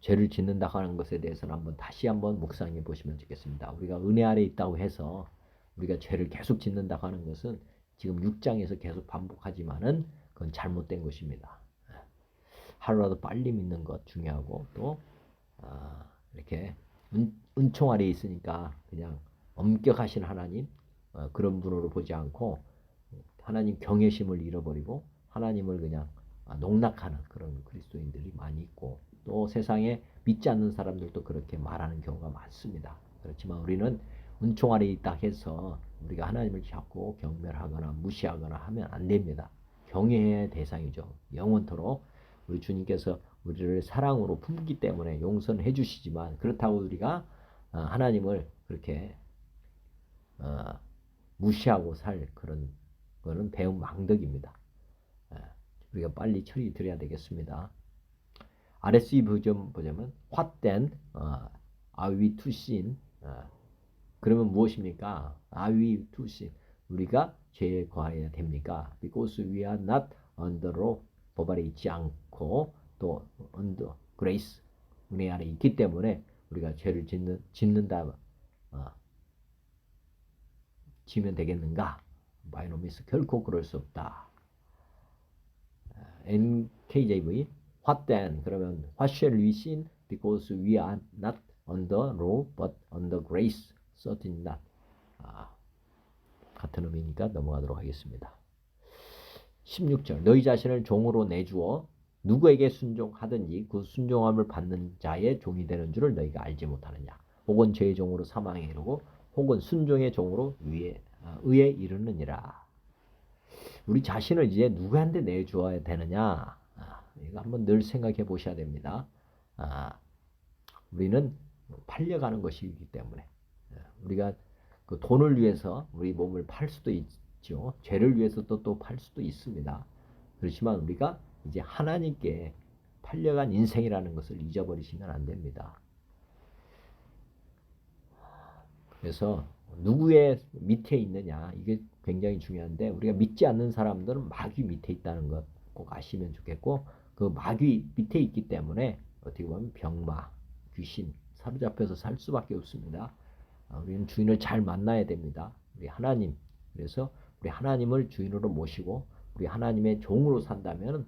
죄를 짓는다 하는 것에 대해서는 다시 한번 묵상해 보시면 좋겠습니다. 우리가 은혜 아래 있다고 해서 우리가 죄를 계속 짓는다 하는 것은 지금 6장에서 계속 반복하지만은 그건 잘못된 것입니다. 하루라도 빨리 믿는 것 중요하고 또 이렇게 은총 아래에 있으니까 그냥 엄격하신 하나님 그런 분으로 보지 않고 하나님 경외심을 잃어버리고 하나님을 그냥 농락하는 그런 그리스도인들이 많이 있고 또 세상에 믿지 않는 사람들도 그렇게 말하는 경우가 많습니다. 그렇지만 우리는 은총 아래에 있다 해서 우리가 하나님을 자꾸 경멸하거나 무시하거나 하면 안 됩니다. 경외의 대상이죠. 영원토록 우리 주님께서 우리를 사랑으로 품기 때문에 용서는 해주시지만 그렇다고 우리가 하나님을 그렇게 무시하고 살 그런 거는 배은망덕입니다. 우리가 빨리 처리 드려야 되겠습니다. RSV 버전 보자면 What then are we to sin? 그러면 무엇입니까? Are we to sin? 우리가 죄에 거하여야 됩니까? Because we are not under law, 법 아래 있지 않고 또 under grace, 은혜 아래 있기 때문에 우리가 죄를 짓는다 지면 되겠는가? 바이노미스 결코 그럴 수 없다. NKJV What then? 그러면 What shall we sin? Because we are not under law but under grace. Certainly not. 같은 의미니까 넘어가도록 하겠습니다. 16절 너희 자신을 종으로 내주어 누구에게 순종하든지 그 순종함을 받는 자의 종이 되는 줄을 너희가 알지 못하느냐. 혹은 죄의 종으로 사망에 이르고 혹은 순종의 종으로 의에 이르느니라. 우리 자신을 이제 누구한테 내주어야 되느냐. 이거 한번 늘 생각해 보셔야 됩니다. 우리는 팔려가는 것이기 때문에 우리가 그 돈을 위해서 우리 몸을 팔 수도 있죠. 죄를 위해서도 또 팔 수도 있습니다. 그렇지만 우리가 이제 하나님께 팔려간 인생이라는 것을 잊어버리시면 안 됩니다. 그래서 누구의 밑에 있느냐 이게 굉장히 중요한데 우리가 믿지 않는 사람들은 마귀 밑에 있다는 것 꼭 아시면 좋겠고 그 마귀 밑에 있기 때문에 어떻게 보면 병마, 귀신 사로잡혀서 살 수밖에 없습니다. 우리는 주인을 잘 만나야 됩니다. 우리 하나님 그래서 우리 하나님을 주인으로 모시고 우리 하나님의 종으로 산다면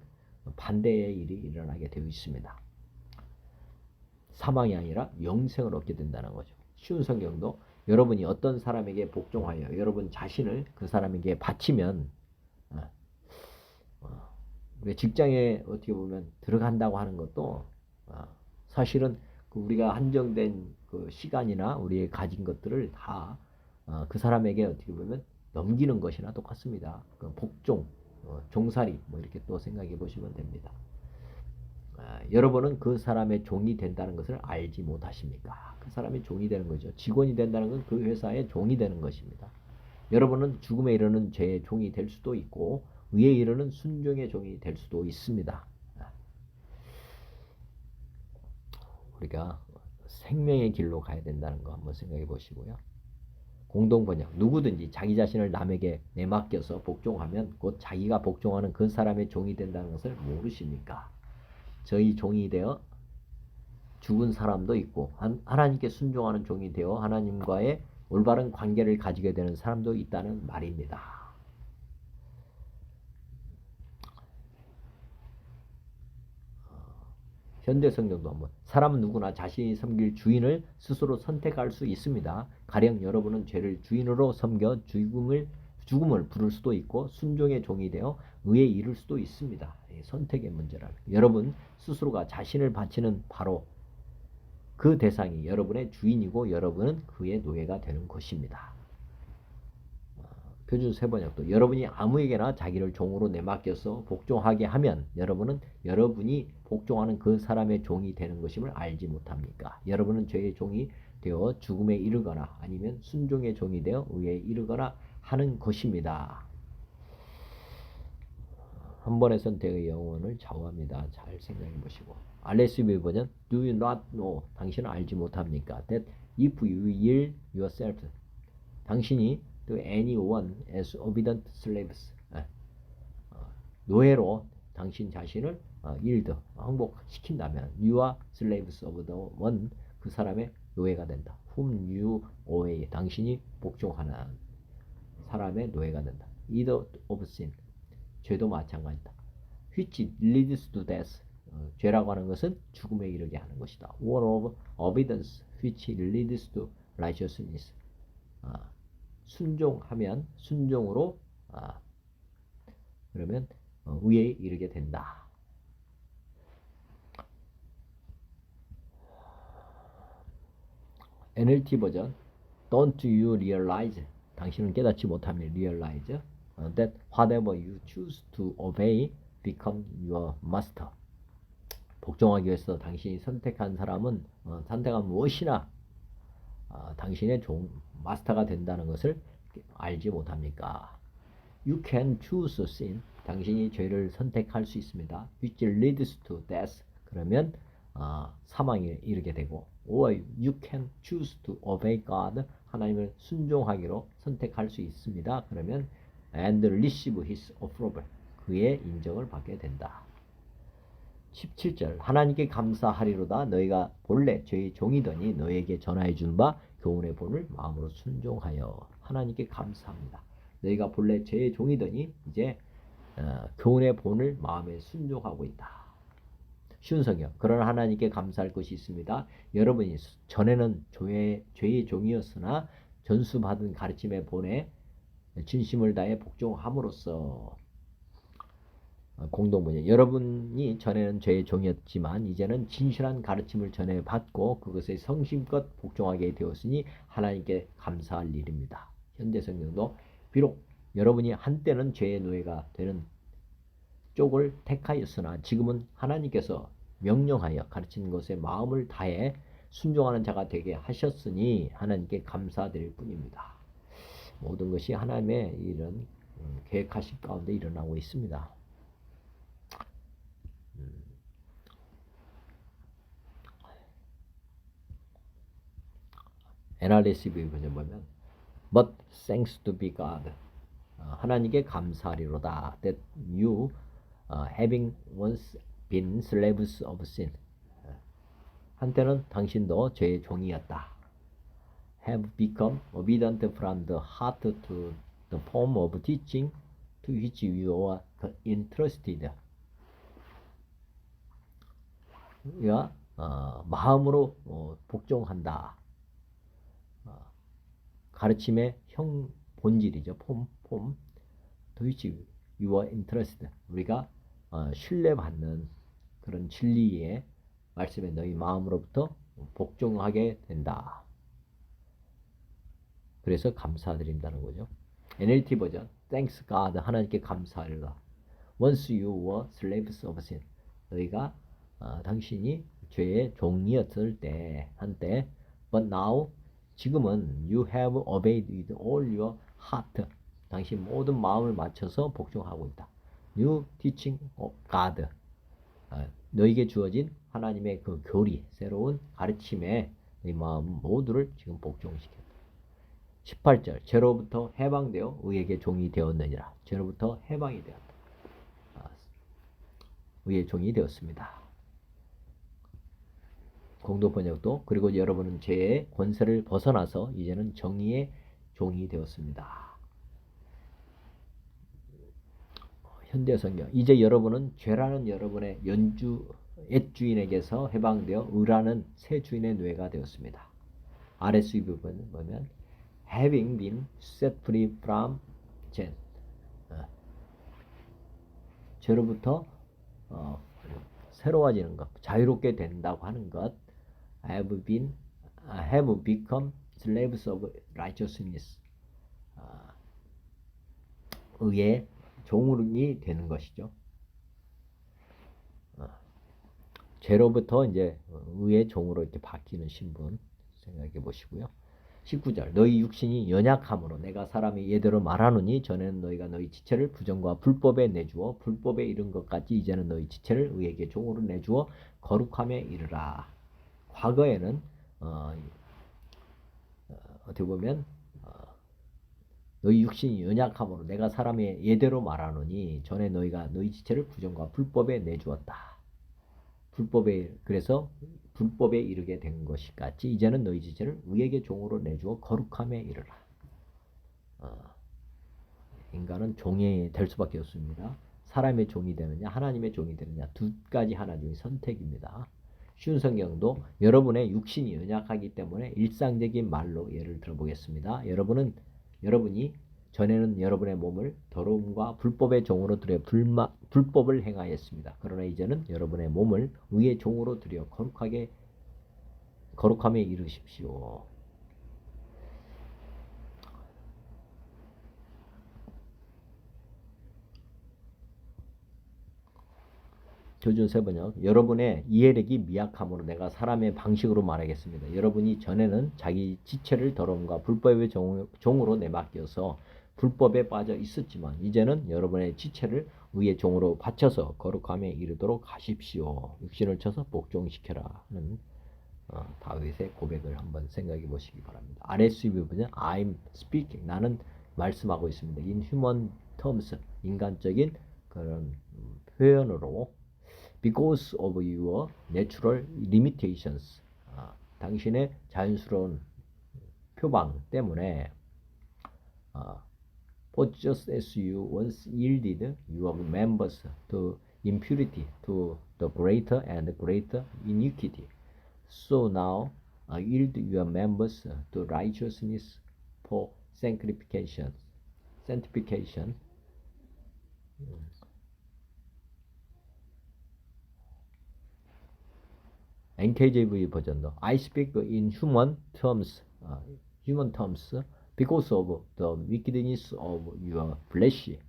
반대의 일이 일어나게 되어 있습니다. 사망이 아니라 영생을 얻게 된다는 거죠. 쉬운 성경도 여러분이 어떤 사람에게 복종하여 여러분 자신을 그 사람에게 바치면 우리 직장에 어떻게 보면 들어간다고 하는 것도 사실은 그 우리가 한정된 그 시간이나 우리의 가진 것들을 다 그 사람에게 어떻게 보면 넘기는 것이나 똑같습니다. 그 복종, 종살이 뭐 이렇게 또 생각해 보시면 됩니다. 여러분은 그 사람의 종이 된다는 것을 알지 못하십니까? 그 사람의 종이 되는 거죠. 직원이 된다는 건 그 회사의 종이 되는 것입니다. 여러분은 죽음에 이르는 죄의 종이 될 수도 있고 의에 이르는 순종의 종이 될 수도 있습니다. 우리가 생명의 길로 가야 된다는 거 한번 생각해 보시고요. 공동번역, 누구든지 자기 자신을 남에게 내맡겨서 복종하면 곧 자기가 복종하는 그 사람의 종이 된다는 것을 모르십니까? 저희 종이 되어 죽은 사람도 있고 하나님께 순종하는 종이 되어 하나님과의 올바른 관계를 가지게 되는 사람도 있다는 말입니다. 현대 성경도 한번 사람은 누구나 자신이 섬길 주인을 스스로 선택할 수 있습니다. 가령 여러분은 죄를 주인으로 섬겨 죽음을 부를 수도 있고 순종의 종이 되어 의에 이를 수도 있습니다. 선택의 문제라는 여러분 스스로가 자신을 바치는 바로 그 대상이 여러분의 주인이고 여러분은 그의 노예가 되는 것입니다. 표준 세번역도 여러분이 아무에게나 자기를 종으로 내맡겨서 복종하게 하면 여러분은 여러분이 복종하는 그 사람의 종이 되는 것임을 알지 못합니까? 여러분은 죄의 종이 되어 죽음에 이르거나 아니면 순종의 종이 되어 의에 이르거나 하는 것입니다. 한 번의 선택의 영혼을 좌우합니다. 잘 생각해 보시고 RSV 버전 Do you not know? 당신은 알지 못합니까? That if you yield yourself 당신이 to anyone as obedient slaves 노예로 당신 자신을 yield 항복시킨다면 you are slaves of the one 그 사람의 노예가 된다. whom you obey 당신이 복종하는 사람의 노예가 된다. either of sin 죄도 마찬가지다. which leads to death 죄라고 하는 것은 죽음에 이르게 하는 것이다. or of obedience which leads to righteousness 순종하면 순종으로 그러면 의에 이르게 된다. NLT 버전 Don't you realize 당신은 깨닫지 못합니다. realize that whatever you choose to obey become your master 복종하기 위해서 당신이 선택한 사람은 선택한 무엇이나 당신의 마스터가 된다는 것을 알지 못합니까? You can choose sin. 당신이 죄를 선택할 수 있습니다. Which leads to death. 그러면 사망에 이르게 되고 or you can choose to obey God. 하나님을 순종하기로 선택할 수 있습니다. 그러면 and receive his approval. 그의 인정을 받게 된다. 17절 하나님께 감사하리로다 너희가 본래 죄의 종이더니 너희에게 전하여 준 바 교훈의 본을 마음으로 순종하여 하나님께 감사합니다. 너희가 본래 죄의 종이더니 이제 교훈의 본을 마음에 순종하고 있다. 쉬운 성경 그러나 하나님께 감사할 것이 있습니다. 여러분이 전에는 죄의 종이었으나 전수받은 가르침의 본에 진심을 다해 복종함으로써 공동문제 여러분이 전에는 죄의 종이었지만 이제는 진실한 가르침을 전해받고 그것에 성심껏 복종하게 되었으니 하나님께 감사할 일입니다. 현대 성경도 비록 여러분이 한때는 죄의 노예가 되는 쪽을 택하였으나 지금은 하나님께서 명령하여 가르치는 것에 마음을 다해 순종하는 자가 되게 하셨으니 하나님께 감사드릴 뿐입니다. 모든 것이 하나님의 이런 계획하신 가운데 일어나고 있습니다. NRSV 버전 보면 But thanks to be God 하나님께 감사하리로다 that you having once been slaves of sin 한때는 당신도 죄의 종이었다. have become obedient from the heart to the form of teaching to which you are interested. 우리가 마음으로 복종한다. 가르침의 본질이죠. 폼. to which you are interested. 우리가 신뢰받는 그런 진리의 말씀에 너희 마음으로부터 복종하게 된다. 그래서 감사드린다는 거죠. NLT 버전 Thanks God 하나님께 감사하리라. Once you were slaves of sin. 너희가 당신이 죄의 종이었을 때 한때 but now 지금은 you have obeyed with all your heart. 당신 모든 마음을 맞춰서 복종하고 있다. New teaching of God. 너에게 주어진 하나님의 그 교리, 새로운 가르침에 너희 마음 모두를 지금 복종시켰다. 18절 죄로부터 해방되어 의에게 종이 되었느니라. 죄로부터 해방이 되었다. 의의 종이 되었습니다. 공동 번역도 그리고 여러분은 죄의 권세를 벗어나서 이제는 정의의 종이 되었습니다. 현대 성경 이제 여러분은 죄라는 여러분의 옛주인에게서 해방되어 의라는 새 주인의 뇌가 되었습니다. RSV 부분을 보면 having been set free from sin 죄로부터 새로워지는 것, 자유롭게 된다고 하는 것 have become slaves of righteousness 의의 종이 되는 것이죠. 죄로부터 이제 의의 종으로 이렇게 바뀌는 신분 생각해 보시고요. 19절 너희 육신이 연약함으로 내가 사람이 예대로 말하노니 전에는 너희가 너희 지체를 부정과 불법에 내주어 불법에 이른 것 같이 이제는 너희 지체를 의에게 종으로 내주어 거룩함에 이르라. 과거에는 어떻게 보면 너희 육신이 연약함으로 내가 사람의 예대로 말하노니 전에 너희가 너희 지체를 부정과 불법에 내주었다. 그래서 불법에 이르게 된 것이 같이 이제는 너희 지체를 의에게 종으로 내주어 거룩함에 이르라. 인간은 종이 될 수밖에 없습니다. 사람의 종이 되느냐 하나님의 종이 되느냐 두 가지 하나님의 선택입니다. 쉬운 성경도 여러분의 육신이 연약하기 때문에 일상적인 말로 예를 들어보겠습니다. 여러분이 전에는 여러분의 몸을 더러움과 불법의 종으로 들여 불법을 행하였습니다. 그러나 이제는 여러분의 몸을 의의 종으로 들여 거룩함에 이르십시오. 조준 세번역 여러분의 이해력이 미약함으로 내가 사람의 방식으로 말하겠습니다. 여러분이 전에는 자기 지체를 더러움과 불법의 종으로 내맡겨서 불법에 빠져 있었지만 이제는 여러분의 지체를 의의 종으로 바쳐서 거룩함에 이르도록 하십시오. 육신을 쳐서 복종시켜라 하는 다윗의 고백을 한번 생각해 보시기 바랍니다. RSV 부분은 I'm speaking 나는 말씀하고 있습니다. In human terms 인간적인 그런 표현으로 because of your natural limitations 당신의 자연스러운 표방 때문에 For just as you once yielded your members to impurity, to the greater and greater iniquity, so now yield your members to righteousness for sanctification. NKJV 버전도 I speak in human terms because of the wickedness of your flesh.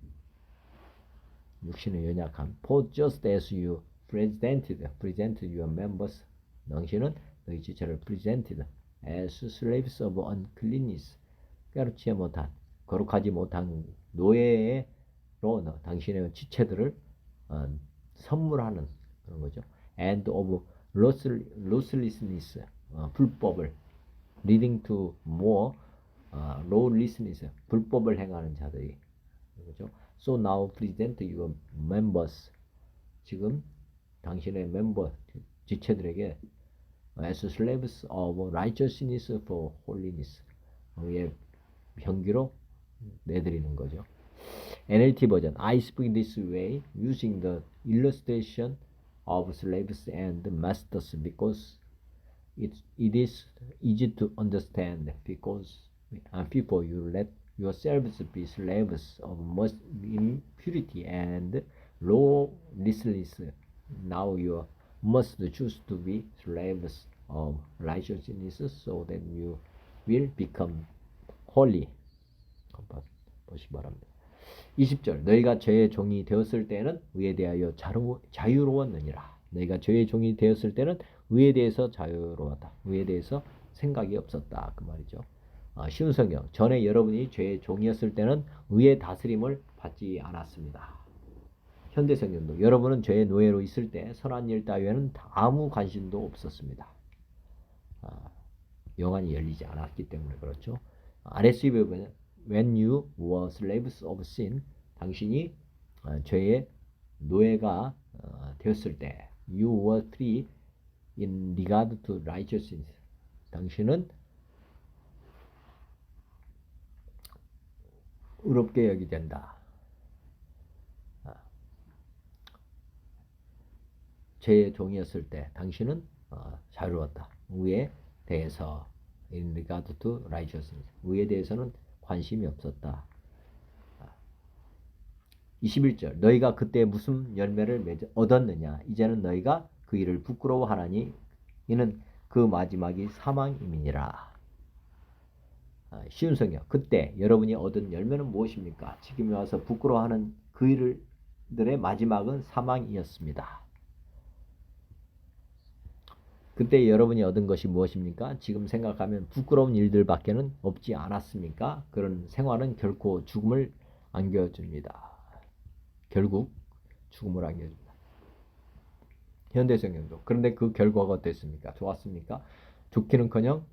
육신의 연약함. For just as you presented your members. 당신은 너희 지체를 presented as slaves of uncleanness. 깨우치지 못한, 거룩하지 못한 노예로 당신의 지체들을 선물하는 그런 거죠. And of lawlessness, 불법을 leading to more lawlessness, 불법을 행하는 자들이 그렇죠. So now present your members, 지금 당신의 멤버 지체들에게 as slaves of righteousness for holiness, 의 형기로 내드리는 거죠. NLT 버전 I speak this way using the illustration of slaves and masters because it is easy to understand because people you let yourselves be slaves of much impurity and lawlessness. Now you must choose to be slaves of righteousness so that you will become holy. 보시기 바랍니다. 20절 너희가 죄의 종이 되었을 때는 의에 대하여 자유로웠느니라. 너희가 죄의 종이 되었을 때는 의에 대해서 자유로웠다. 의에 대해서 생각이 없었다. 그 말이죠. 쉬운 성경. 전에 여러분이 죄의 종이었을 때는 의의 다스림을 받지 않았습니다. 현대 성경도 여러분은 죄의 노예로 있을 때 선한 일 따위에는 아무 관심도 없었습니다. 영안이 열리지 않았기 때문에 그렇죠. RSV 보면 When you were slaves of sin, 당신이 죄의 노예가 되었을 때 You were free in regard to righteousness. 당신은 의롭게 여기된다. 죄의 종이었을 때 당신은 자유로웠다. 의에 대해서 in regard to righteousness. 의에 대해서는 관심이 없었다. 21절 너희가 그때 무슨 열매를 얻었느냐 이제는 너희가 그 일을 부끄러워하나니 이는 그 마지막이 사망임이니라. 쉬운 성경. 그때 여러분이 얻은 열매는 무엇입니까? 지금에 와서 부끄러워하는 그 일들의 마지막은 사망이었습니다. 그때 여러분이 얻은 것이 무엇입니까? 지금 생각하면 부끄러운 일들밖에는 없지 않았습니까? 그런 생활은 결코 죽음을 안겨줍니다. 결국 죽음을 안겨줍니다. 현대성경도. 그런데 그 결과가 어땠습니까? 좋았습니까? 좋기는커녕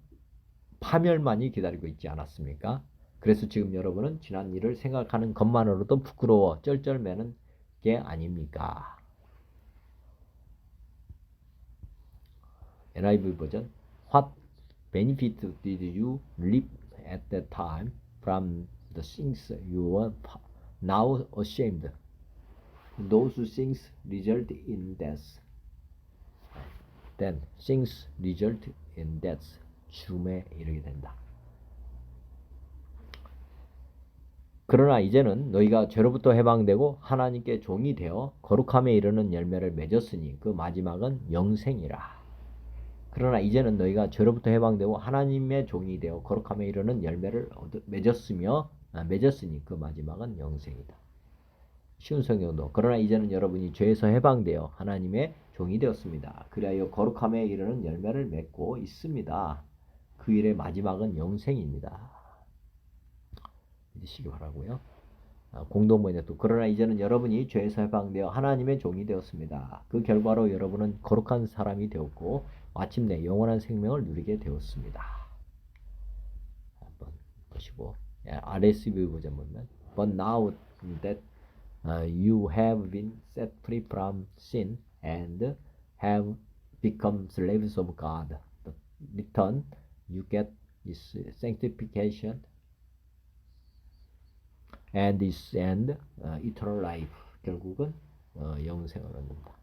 파멸만이 기다리고 있지 않았습니까? 그래서 지금 여러분은 지난 일을 생각하는 것만으로도 부끄러워 쩔쩔매는 게 아닙니까? NIV 버전 What benefit did you reap at that time from the things you were now ashamed? Those things result in death. Then things result in death. 죽음에 이르게 된다. 그러나 이제는 너희가 죄로부터 해방되고 하나님께 종이 되어 거룩함에 이르는 열매를 맺었으니 그 마지막은 영생이라. 그러나 이제는 너희가 죄로부터 해방되고 하나님의 종이 되어 거룩함에 이르는 열매를 맺었으니 그 마지막은 영생이다. 쉬운 성경도 그러나 이제는 여러분이 죄에서 해방되어 하나님의 종이 되었습니다. 그리하여 거룩함에 이르는 열매를 맺고 있습니다. 그 일의 마지막은 영생입니다. 믿으시기 바라고요. 공동문에 또 그러나 이제는 여러분이 죄에서 해방되어 하나님의 종이 되었습니다. 그 결과로 여러분은 거룩한 사람이 되었고 마침내 영원한 생명을 누리게 되었습니다. 한번 보시고 RSV 버전 보면 But now that you have been set free from sin and have become slaves of God, the return you get is sanctification and is eternal life. 결국은 영생을 얻는다.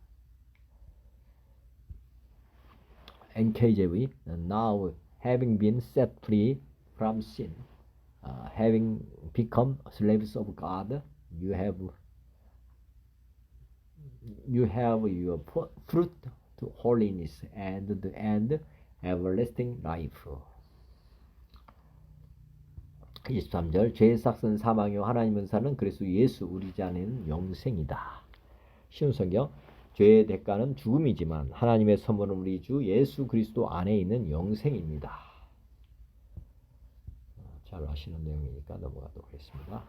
NKJV Now having been set free from sin, having become slaves of God, you have your fruit to holiness and the end everlasting life. 23절 죄의 싹은 사망이요 하나님은 사는 그리스도 예수 우리 자는 영생이다. 쉬운 성경. 죄의 대가는 죽음이지만 하나님의 선물은 우리 주 예수 그리스도 안에 있는 영생입니다. 잘 아시는 내용이니까 넘어가도록 하겠습니다.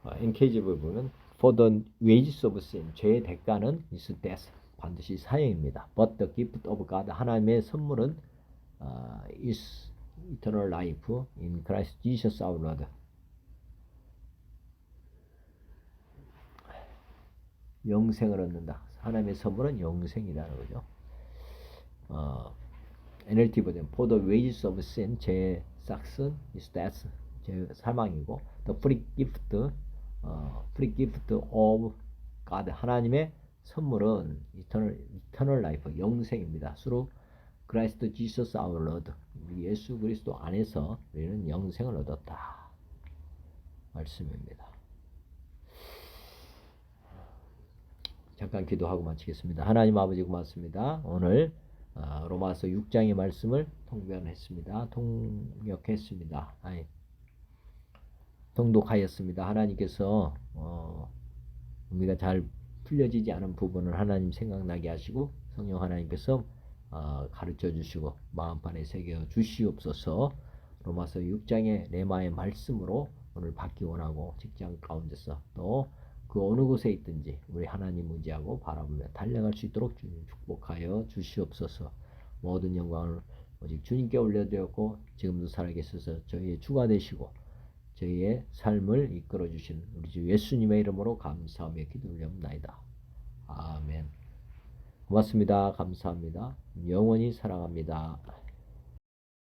NKJV 보면 For the wages of sin, 죄의 대가는 is death, 반드시 사형입니다. But the gift of God, 하나님의 선물은 is eternal life in Christ Jesus our Lord. 영생을 얻는다. 하나님의 선물은 영생이라는 거죠. NLT 버전 For the wages of sin, 죄의 싹은 is death, 죄 사망이고 The free gift of God, 하나님의 선물은 eternal life, 영생입니다. Through Christ Jesus our Lord, 우리 예수 그리스도 안에서 우리는 영생을 얻었다. 말씀입니다. 잠깐 기도하고 마치겠습니다. 하나님 아버지 고맙습니다. 오늘 로마서 6장의 말씀을 통역했습니다. 통독하였습니다. 하나님께서 우리가 잘 풀려지지 않은 부분을 하나님 생각나게 하시고 성령 하나님께서 가르쳐 주시고 마음판에 새겨 주시옵소서. 로마서 6장의 레마의 말씀으로 오늘 받기 원하고 직장 가운데서 또 그 어느 곳에 있든지 우리 하나님 의지하고 바라보며 달려갈 수 있도록 주님 축복하여 주시옵소서. 모든 영광을 오직 주님께 올려드렸고 지금도 살아계셔서 저희의 주가 되시고 저희의 삶을 이끌어 주시는 우리 주 예수님의 이름으로 감사하며 기도 올려옵나이다. 아멘. 고맙습니다. 감사합니다. 영원히 사랑합니다.